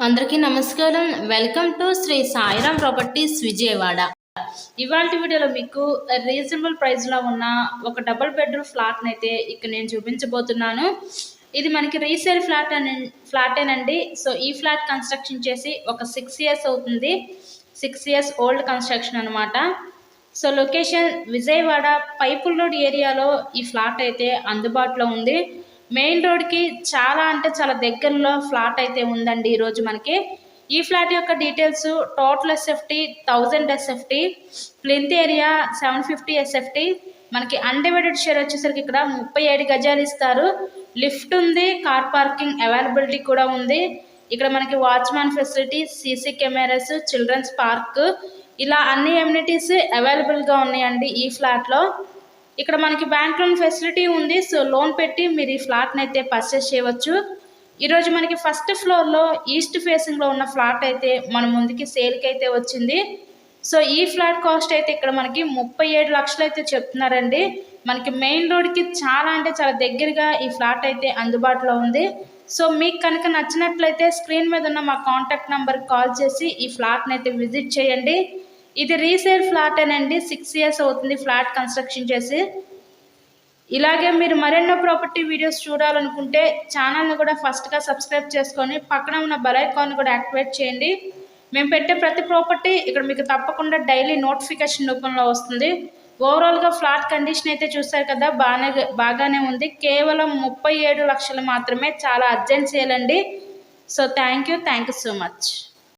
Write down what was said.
అందరికీ నమస్కారం. Welcome to Shri Sairam properties Vijayawada. ఇవాల్టి వీడియోలో మీకు రీజనబుల్ ప్రైస్లో ఉన్న ఒక డబుల్ బెడ్రూమ్ ఫ్లాట్ని అయితే ఇక్కడ నేను చూపించబోతున్నాను. ఇది మనకి రీసేల్ ఫ్లాటేనండి. సో ఈ ఫ్లాట్ కన్స్ట్రక్షన్ చేసి ఒక 6 years అవుతుంది. 6 years ఓల్డ్ కన్స్ట్రక్షన్ అనమాట. సో లొకేషన్ విజయవాడ పైపుల్ రోడ్ ఏరియాలో ఈ ఫ్లాట్ అయితే అందుబాటులో ఉంది. మెయిన్ రోడ్కి చాలా అంటే చాలా దగ్గరలో ఫ్లాట్ అయితే ఉందండి ఈరోజు మనకి. ఈ ఫ్లాట్ యొక్క details total SFT 1000 SFT, plinth area 750 SFT, మనకి అన్డివైడెడ్ షేర్ వచ్చేసరికి ఇక్కడ 37 గజాలు ఇస్తారు. లిఫ్ట్ ఉంది, కార్ పార్కింగ్ అవైలబిలిటీ కూడా ఉంది. ఇక్కడ మనకి watchman facility, CC cameras, children's park, ఇలా అన్ని ఎమ్యూనిటీస్ అవైలబుల్గా ఉన్నాయండి ఈ ఫ్లాట్లో. ఇక్కడ మనకి బ్యాంక్ లోన్ ఫెసిలిటీ ఉంది. సో లోన్ పెట్టి మీరు ఈ ఫ్లాట్ని అయితే పర్చేస్ చేయవచ్చు. ఈరోజు మనకి ఫస్ట్ ఫ్లోర్లో ఈస్ట్ ఫేసింగ్లో ఉన్న ఫ్లాట్ అయితే మన ముందుకి సేల్కి అయితే వచ్చింది. సో ఈ ఫ్లాట్ కాస్ట్ అయితే ఇక్కడ మనకి 37 లక్షలు అయితే చెప్తున్నారండి. మనకి మెయిన్ రోడ్కి చాలా అంటే చాలా దగ్గరగా ఈ ఫ్లాట్ అయితే అందుబాటులో ఉంది. సో మీకు కనుక నచ్చినట్లయితే స్క్రీన్ మీద ఉన్న మా కాంటాక్ట్ నెంబర్కి కాల్ చేసి ఈ ఫ్లాట్ని అయితే విజిట్ చేయండి. ఇది రీసేల్ ఫ్లాటేనండి. 6 years అవుతుంది ఫ్లాట్ కన్స్ట్రక్షన్ చేసి. ఇలాగే మీరు మరెన్నో ప్రాపర్టీ వీడియోస్ చూడాలనుకుంటే ఛానల్ని కూడా ఫస్ట్గా సబ్స్క్రైబ్ చేసుకొని పక్కన ఉన్న బెల్ ఐకాన్ కూడా యాక్టివేట్ చేయండి. మేము పెట్టే ప్రతి ప్రాపర్టీ ఇక్కడ మీకు తప్పకుండా డైలీ నోటిఫికేషన్ రూపంలో వస్తుంది. ఓవరాల్గా ఫ్లాట్ కండిషన్ అయితే చూస్తారు కదా, బాగానే ఉంది. కేవలం 37 లక్షలు మాత్రమే. చాలా అర్జెంట్ సేల్ అండి. So thank you so much.